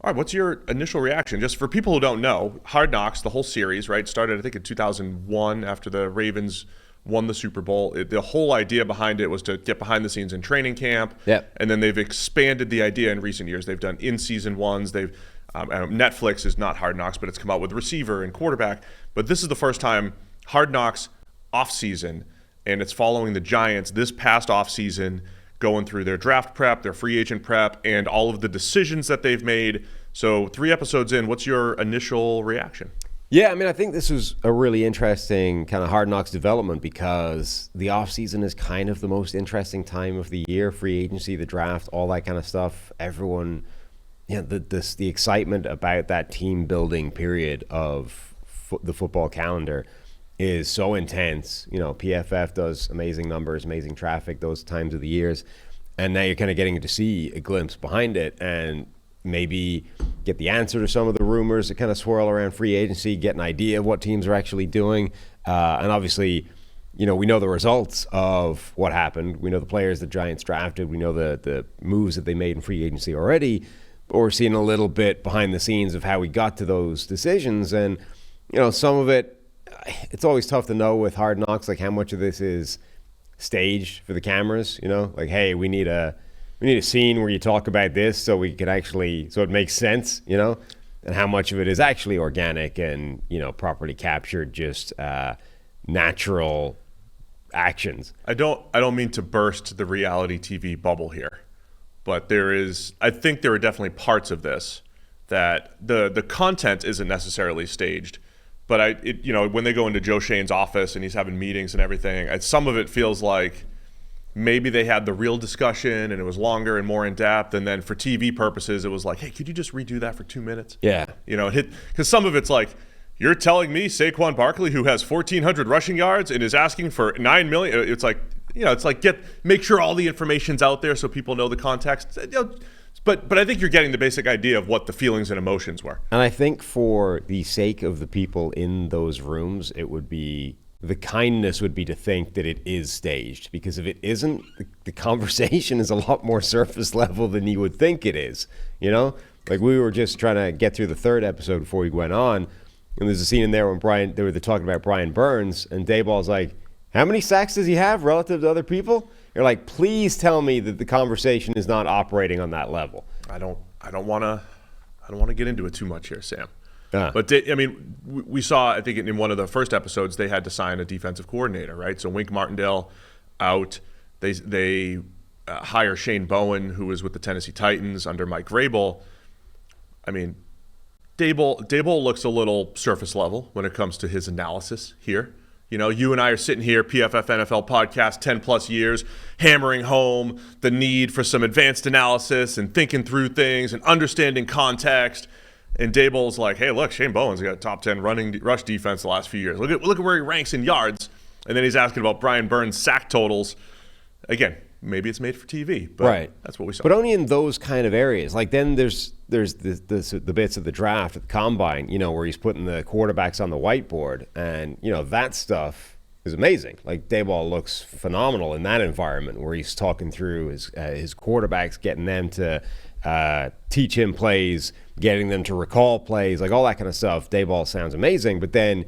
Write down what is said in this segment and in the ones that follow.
All right, what's your initial reaction? Just for people who don't know, Hard Knocks, the whole series, right, started I think in 2001 after the Ravens won the Super Bowl. The whole idea behind it was to get behind the scenes in training camp. Yep. And then they've expanded the idea in recent years. They've done in-season ones. Netflix is not Hard Knocks, but it's come out with receiver and quarterback. But this is the first time Hard Knocks Offseason, and it's following the Giants this past offseason, going through their draft prep, their free agent prep, and all of the decisions that they've made. So 3 episodes in, what's your initial reaction? Yeah, I mean, I think this was a really interesting kind of Hard Knocks development because the offseason is kind of the most interesting time of the year. Free agency, the draft, all that kind of stuff. Everyone, the excitement about that team building period of the football calendar is so intense. PFF does amazing numbers, amazing traffic those times of the years. And now you're kind of getting to see a glimpse behind it and maybe get the answer to some of the rumors that kind of swirl around free agency, get an idea of what teams are actually doing. And obviously, we know the results of what happened. We know the players the Giants drafted. We know the moves that they made in free agency already. But we're seeing a little bit behind the scenes of how we got to those decisions. And, some of it, it's always tough to know with Hard Knocks, like how much of this is staged for the cameras, like, hey, we need a scene where you talk about this so we can actually, so it makes sense, and how much of it is actually organic and, properly captured, just natural actions. I don't mean to burst the reality TV bubble here, but I think there are definitely parts of this that the content isn't necessarily staged. But when they go into Joe Shane's office and he's having meetings and everything, some of it feels like maybe they had the real discussion and it was longer and more in depth. And then for TV purposes, it was like, hey, could you just redo that for 2 minutes? Yeah. Because some of it's like, you're telling me Saquon Barkley, who has 1,400 rushing yards and is asking for $9 million. It's like, make sure all the information's out there so people know the context. But I think you're getting the basic idea of what the feelings and emotions were. And I think for the sake of the people in those rooms, the kindness would be to think that it is staged. Because if it isn't, the conversation is a lot more surface level than you would think it is. Like we were just trying to get through the 3rd episode before we went on. And there's a scene in there when they were talking about Brian Burns, and Dayball's like, how many sacks does he have relative to other people? You're like, please tell me that the conversation is not operating on that level. I don't want to get into it too much here, Sam. But we saw, I think in one of the first episodes, they had to sign a defensive coordinator, right? So Wink Martindale out. They hire Shane Bowen, who was with the Tennessee Titans under Mike Vrabel. I mean, Daboll looks a little surface level when it comes to his analysis here. You and I are sitting here, PFF NFL podcast, 10 plus years, hammering home the need for some advanced analysis and thinking through things and understanding context. And Daboll's like, hey, look, Shane Bowen's got a top 10 rush defense the last few years. Look at where he ranks in yards. And then he's asking about Brian Burns' sack totals. Again, maybe it's made for TV, but right. That's what we saw. But only in those kind of areas. Like then there's the bits of the draft at the combine, where he's putting the quarterbacks on the whiteboard, and that stuff is amazing. Like Daboll looks phenomenal in that environment where he's talking through his quarterbacks, getting them to teach him plays, getting them to recall plays, like all that kind of stuff. Daboll sounds amazing, but then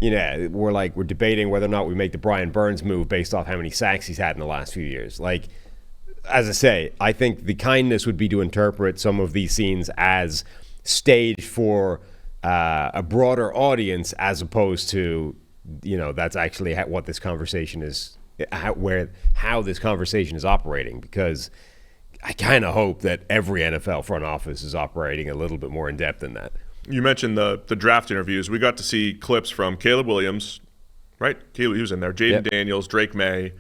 we're debating whether or not we make the Brian Burns move based off how many sacks he's had in the last few years. Like, as I say, I think the kindness would be to interpret some of these scenes as staged for a broader audience, as opposed to, that's actually what this conversation is, how this conversation is operating. Because I kind of hope that every NFL front office is operating a little bit more in depth than that. You mentioned the draft interviews. We got to see clips from Caleb Williams, right? He was in there. Jaden Daniels, Drake May,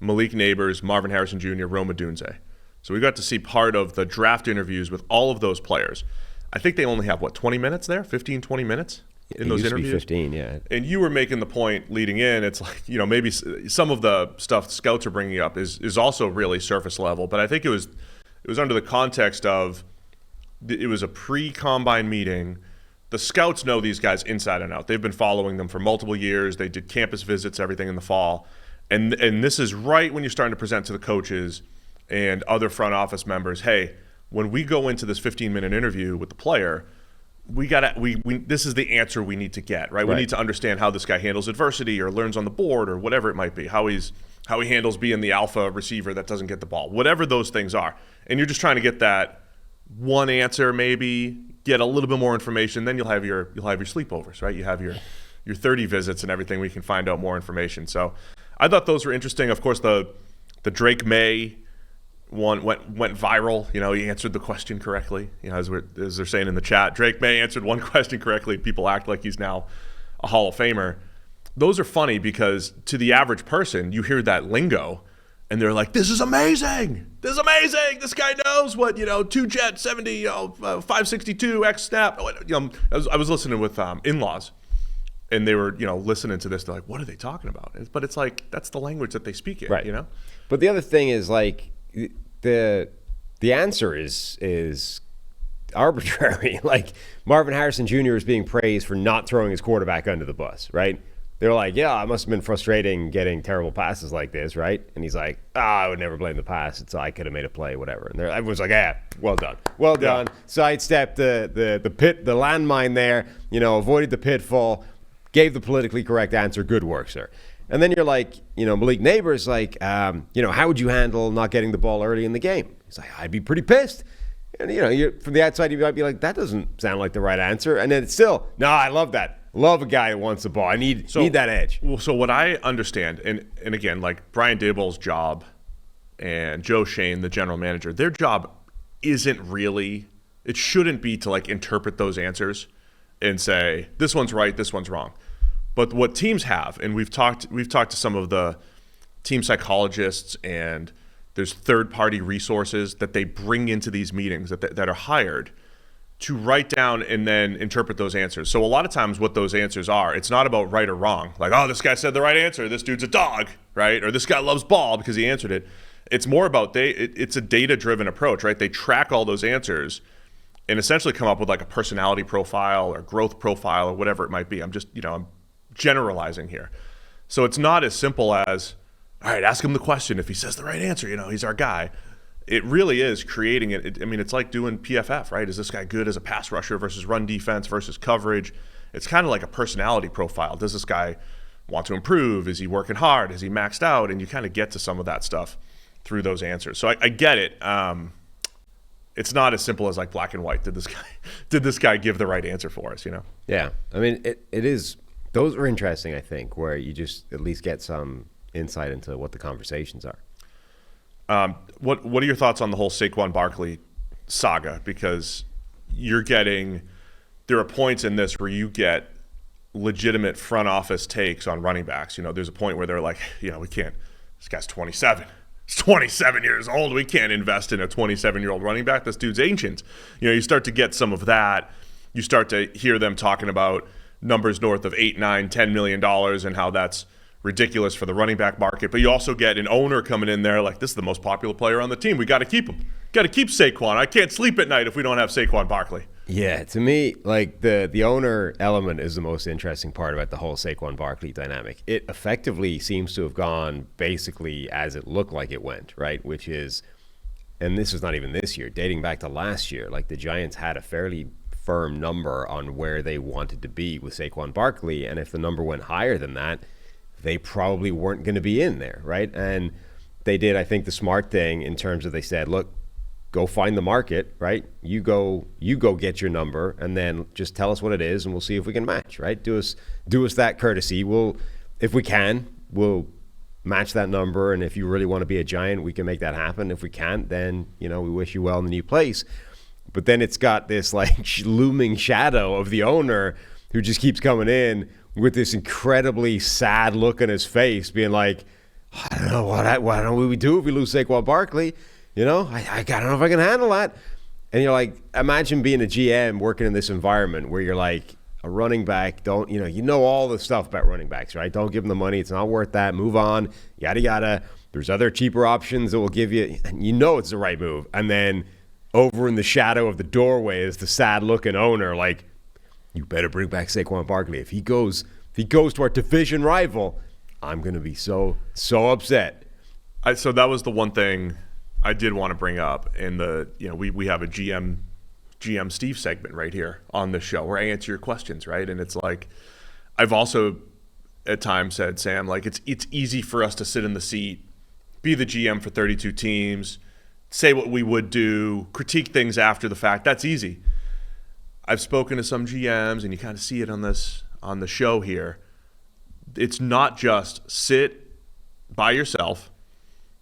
Malik Neighbors, Marvin Harrison Jr., Rome Odunze. So we got to see part of the draft interviews with all of those players. I think they only have, 20 minutes there? 15, 20 minutes in those interviews? 15, yeah. And you were making the point leading in, it's like, maybe some of the stuff scouts are bringing up is also really surface level. But I think it was under the context of it was a pre-combine meeting. The scouts know these guys inside and out. They've been following them for multiple years. They did campus visits, everything in the fall. And this is right when you're starting to present to the coaches and other front office members, hey, when we go into this 15-minute interview with the player, this is the answer we need to get, right? We need to understand how this guy handles adversity or learns on the board or whatever it might be, how he handles being the alpha receiver that doesn't get the ball, whatever those things are. And you're just trying to get that one answer, maybe get a little bit more information. Then you'll have your sleepovers, right? You have your 30 visits and everything. We can find out more information. So I thought those were interesting. Of course, the Drake May one went viral. He answered the question correctly. As they're saying in the chat, Drake May answered one question correctly. People act like he's now a Hall of Famer. Those are funny because to the average person, you hear that lingo and they're like, this is amazing. This is amazing. This guy knows what, 2-jet, 70, 562, X snap. I was listening with in-laws and they were, listening to this. They're like, what are they talking about? But it's like, that's the language that they speak in, right. But the other thing is like the answer is arbitrary. Like Marvin Harrison Jr. is being praised for not throwing his quarterback under the bus, right? They're like, yeah, it must have been frustrating getting terrible passes like this, right? And he's like, I would never blame the pass. I could have made a play, whatever. And everyone's like, well done. Well done. Yeah. Sidestepped the pit, the landmine there, avoided the pitfall, gave the politically correct answer. Good work, sir. And then you're like, Malik Neighbors like, how would you handle not getting the ball early in the game? He's like, I'd be pretty pissed. And, you're, from the outside, you might be like, that doesn't sound like the right answer. And then it's still, no, I love that. Love a guy who wants the ball. I need that edge. Well, so what I understand, and again, like Brian Daboll's job and Joe Shane, the general manager, their job isn't really, it shouldn't be to like interpret those answers and say, this one's right, this one's wrong. But what teams have, and we've talked to some of the team psychologists, and there's third-party resources that they bring into these meetings that are hired to write down and then interpret those answers. So a lot of times what those answers are, it's not about right or wrong. Like, oh, this guy said the right answer. This dude's a dog, right? Or this guy loves ball because he answered it. It's more about it's a data-driven approach, right? They track all those answers and essentially come up with like a personality profile or growth profile or whatever it might be. I'm just, I'm generalizing here. So it's not as simple as, all right, ask him the question. If he says the right answer, he's our guy. It really is creating it. I mean, it's like doing PFF, right? Is this guy good as a pass rusher versus run defense versus coverage? It's kind of like a personality profile. Does this guy want to improve? Is he working hard? Is he maxed out? And you kind of get to some of that stuff through those answers. So I get it. It's not as simple as like black and white. Did this guy give the right answer for us? Yeah. I mean, it is. Those are interesting, I think, where you just at least get some insight into what the conversations are. What are your thoughts on the whole Saquon Barkley saga? Because there are points in this where you get legitimate front office takes on running backs. There's a point where they're like, we can't, this guy's 27. He's 27 years old. We can't invest in a 27-year-old running back. This dude's ancient. You start to get some of that. You start to hear them talking about numbers north of $8, $9, $10 million and how that's ridiculous for the running back market. But you also get an owner coming in there like, this is the most popular player on the team. We got to keep him. Got to keep Saquon. I can't sleep at night if we don't have Saquon Barkley. Yeah, to me, like the owner element is the most interesting part about the whole Saquon Barkley dynamic. It effectively seems to have gone basically as it looked like it went, right? Which is, and this is not even this year, dating back to last year, like the Giants had a fairly firm number on where they wanted to be with Saquon Barkley, and if the number went higher than that, they probably weren't going to be in there, right? And they did, I think, the smart thing in terms of they said, look, go find the market, right? You go get your number, and then just tell us what it is, and we'll see if we can match, right? Do us that courtesy. If we can, we'll match that number, and if you really want to be a Giant, we can make that happen. If we can't, then we wish you well in the new place. But then it's got this like looming shadow of the owner who just keeps coming in with this incredibly sad look on his face, being like, I don't know what do we do if we lose Saquon Barkley? I don't know if I can handle that. And you're like, imagine being a GM working in this environment where you're like, a running back, don't, all the stuff about running backs, right? Don't give them the money. It's not worth that. Move on, yada, yada. There's other cheaper options that will give you, and it's the right move. And then over in the shadow of the doorway is the sad-looking owner, like, you better bring back Saquon Barkley. If he goes to our division rival, I'm going to be so upset. So that was the one thing I did want to bring up we have a GM Steve segment right here on the show where I answer your questions, right? And it's like, I've also at times said, Sam, like it's easy for us to sit in the seat, be the GM for 32 teams, say what we would do, critique things after the fact. That's easy. I've spoken to some GMs, and you kind of see it on the show here. It's not just sit by yourself,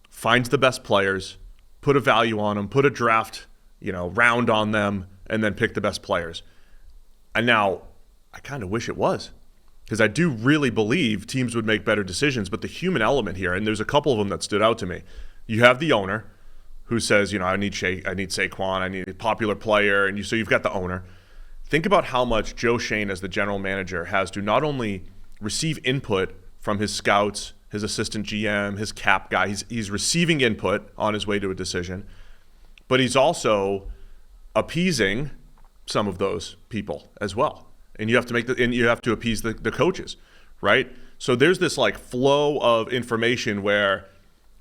find the best players, put a value on them, put a draft, round on them, and then pick the best players. And now I kind of wish it was, because I do really believe teams would make better decisions. But the human element here, and there's a couple of them that stood out to me. You have the owner who says, I need Saquon, I need a popular player, and so you've got the owner. Think about how much Joe Schoen, as the general manager, has to not only receive input from his scouts, his assistant GM, his cap guy. He's receiving input on his way to a decision, but he's also appeasing some of those people as well. And you have to appease the coaches, right? So there's this like flow of information where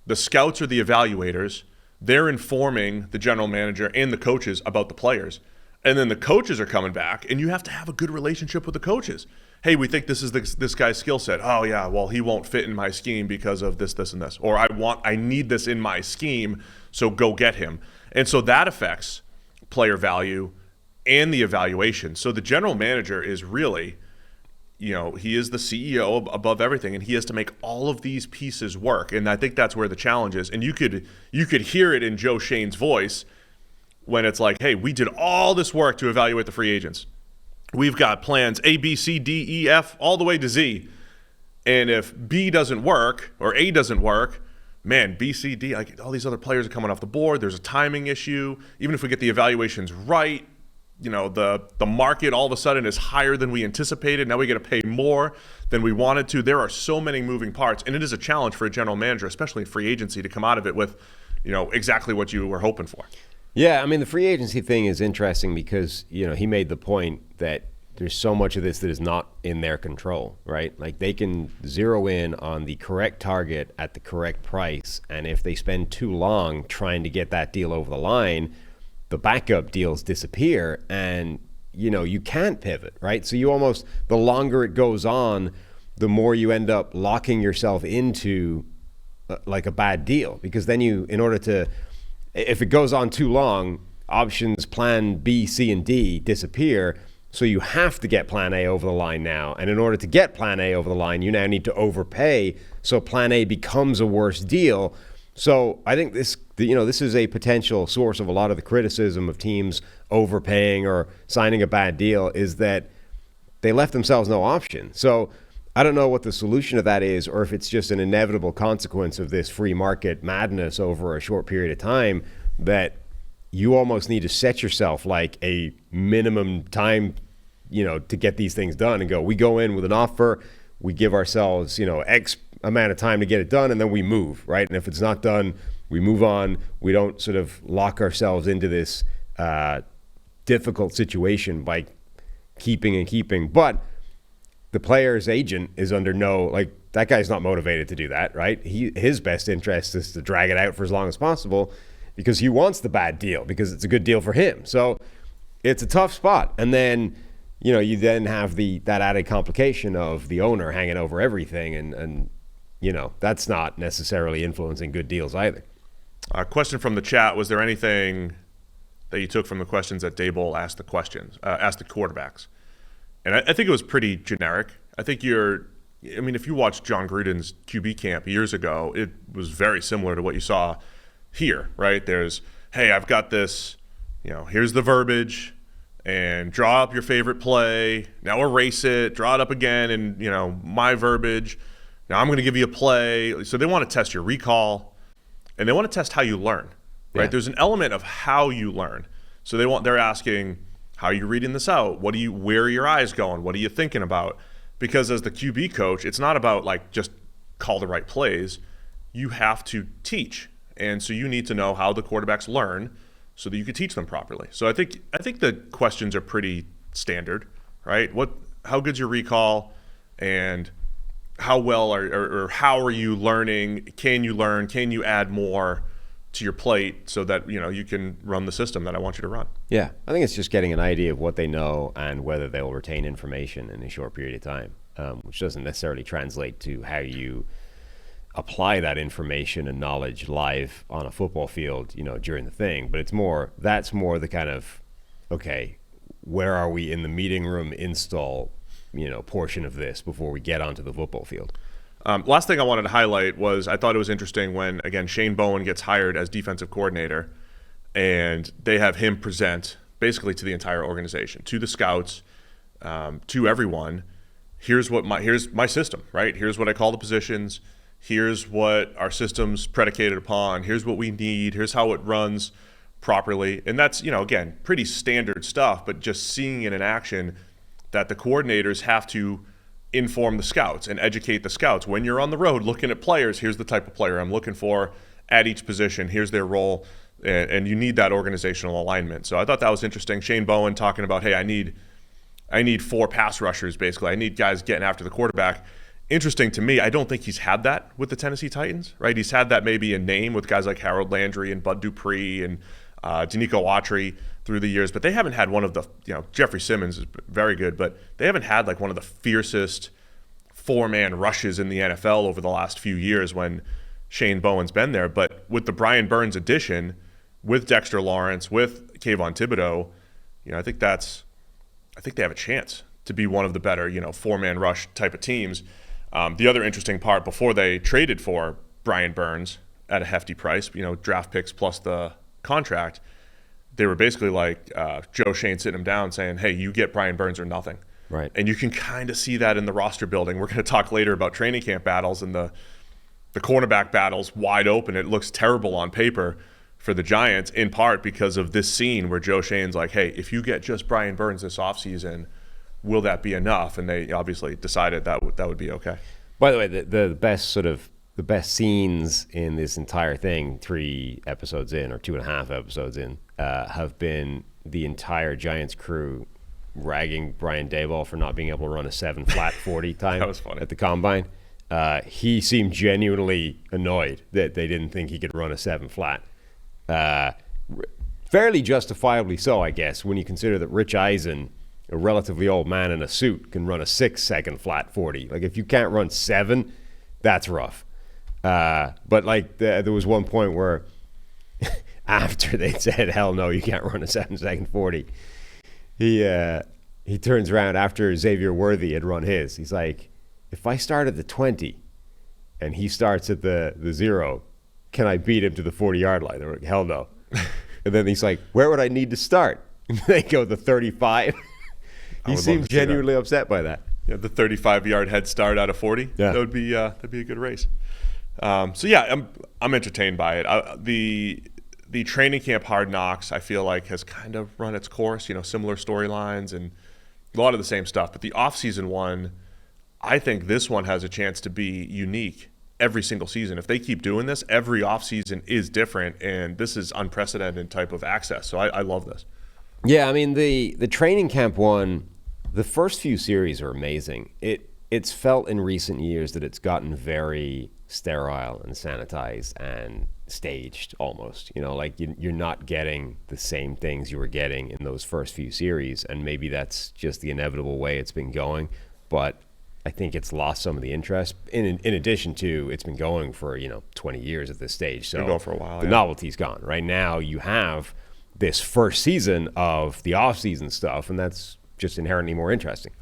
the scouts are the evaluators. They're informing the general manager and the coaches about the players. And then the coaches are coming back, and you have to have a good relationship with the coaches. Hey, we think this is this guy's skill set. Oh yeah, well he won't fit in my scheme because of this, and this. Or I need this in my scheme, so go get him. And so that affects player value and the evaluation. So the general manager is really, he is the CEO above everything, and he has to make all of these pieces work. And I think that's where the challenge is. And you could hear it in Joe Schoen's voice when it's like, hey, we did all this work to evaluate the free agents. We've got plans A, B, C, D, E, F, all the way to Z. And if B doesn't work or A doesn't work, man, B, C, D, like all these other players are coming off the board. There's a timing issue. Even if we get the evaluations right, the market all of a sudden is higher than we anticipated. Now we got to pay more than we wanted to. There are so many moving parts, and it is a challenge for a general manager, especially in free agency, to come out of it with, exactly what you were hoping for. Yeah, I mean, the free agency thing is interesting because, he made the point that there's so much of this that is not in their control, right? Like they can zero in on the correct target at the correct price, and if they spend too long trying to get that deal over the line, the backup deals disappear, and, you can't pivot, right? So you almost, the longer it goes on, the more you end up locking yourself into like a bad deal, because then if it goes on too long, options plan B, C, and D disappear. So you have to get plan A over the line now. And in order to get plan A over the line, you now need to overpay. So plan A becomes a worse deal. So I think this is a potential source of a lot of the criticism of teams overpaying or signing a bad deal, is that they left themselves no option. So I don't know what the solution to that is, or if it's just an inevitable consequence of this free market madness over a short period of time, that you almost need to set yourself like a minimum time, to get these things done, and we go in with an offer, we give ourselves, X amount of time to get it done, and then we move, right? And if it's not done, we move on. We don't sort of lock ourselves into this difficult situation by keeping. But the player's agent is under that guy's not motivated to do that, right? His best interest is to drag it out for as long as possible because he wants the bad deal, because it's a good deal for him. So it's a tough spot. And then, you then have that added complication of the owner hanging over everything, and that's not necessarily influencing good deals either. A question from the chat: was there anything that you took from the questions that Daboll asked the quarterbacks? And I think it was pretty generic. I think if you watched John Gruden's QB camp years ago, it was very similar to what you saw here, right? There's, hey, I've got this, here's the verbiage, and draw up your favorite play. Now erase it, draw it up again, and, my verbiage. Now I'm going to give you a play. So they want to test your recall, and they want to test how you learn, right? Yeah. There's an element of how you learn. So they're asking, how are you reading this out? Where are your eyes going? What are you thinking about? Because as the QB coach, it's not about just call the right plays. You have to teach. And so you need to know how the quarterbacks learn so that you can teach them properly. So I think the questions are pretty standard, right? How good's your recall, and how well or how are you learning? Can you learn? Can you add more? to your plate so that you can run the system that I want you to run. Yeah, I think it's just getting an idea of what they know and whether they'll retain information in a short period of time, which doesn't necessarily translate to how you apply that information and knowledge live on a football field, during the thing. But that's more the kind of, okay, where are we in the meeting room install, portion of this before we get onto the football field. Last thing I wanted to highlight was I thought it was interesting when, again, Shane Bowen gets hired as defensive coordinator, and they have him present basically to the entire organization, to the scouts, to everyone. Here's my system, right? Here's what I call the positions. Here's what our system's predicated upon. Here's what we need. Here's how it runs properly. And that's, again, pretty standard stuff, but just seeing it in action that the coordinators have to inform the scouts and educate the scouts. When you're on the road looking at players, here's the type of player I'm looking for at each position. Here's their role. And you need that organizational alignment. So I thought that was interesting. Shane Bowen talking about, hey, I need 4 pass rushers, basically. I need guys getting after the quarterback. Interesting to me, I don't think he's had that with the Tennessee Titans, right? He's had that maybe in name with guys like Harold Landry and Bud Dupree and Danico Autry through the years, but they haven't had one of the, Jeffrey Simmons is very good, but they haven't had like one of the fiercest 4-man rushes in the NFL over the last few years when Shane Bowen's been there. But with the Brian Burns addition, with Dexter Lawrence, with Kayvon Thibodeau, I think they have a chance to be one of the better, 4-man rush type of teams. The other interesting part, before they traded for Brian Burns at a hefty price, draft picks plus the contract, they were basically like Joe Shane sitting him down saying, hey, you get Brian Burns or nothing. Right. And you can kind of see that in the roster building. We're going to talk later about training camp battles and the cornerback battles wide open. It looks terrible on paper for the Giants, in part because of this scene where Joe Shane's like, hey, if you get just Brian Burns this offseason, will that be enough? And they obviously decided that would be okay. By the way, the best scenes in this entire thing, 3 episodes in or 2.5 episodes in, have been the entire Giants crew ragging Brian Daboll for not being able to run a 7 flat 40 time That was funny. at the combine. He seemed genuinely annoyed that they didn't think he could run a 7 flat. Fairly justifiably so, I guess, when you consider that Rich Eisen, a relatively old man in a suit, can run a 6-second flat 40. Like, if you can't run 7, that's rough. But like there was one point where after they said, hell no, you can't run a 7-second 40, he turns around after Xavier Worthy had run his. He's like, if I start at the 20 and he starts at the 0, can I beat him to the 40-yard line? They're like, hell no. And then he's like, where would I need to start? And they go the 35. He seems genuinely upset by that. Yeah, the 35-yard head start out of 40. Yeah. That'd be a good race. So yeah, I'm entertained by it. The training camp Hard Knocks, I feel like, has kind of run its course. Similar storylines and a lot of the same stuff. But the off-season one, I think this one has a chance to be unique every single season. If they keep doing this, every off-season is different, and this is unprecedented type of access. So I love this. Yeah, I mean, the training camp one, the first few series are amazing. It's felt in recent years that it's gotten very sterile and sanitized and staged almost. Like you're not getting the same things you were getting in those first few series, and maybe that's just the inevitable way it's been going. But I think it's lost some of the interest. In addition to, it's been going for 20 years at this stage, so been going for a while. The novelty's gone. Right now, you have this first season of the off-season stuff, and that's just inherently more interesting.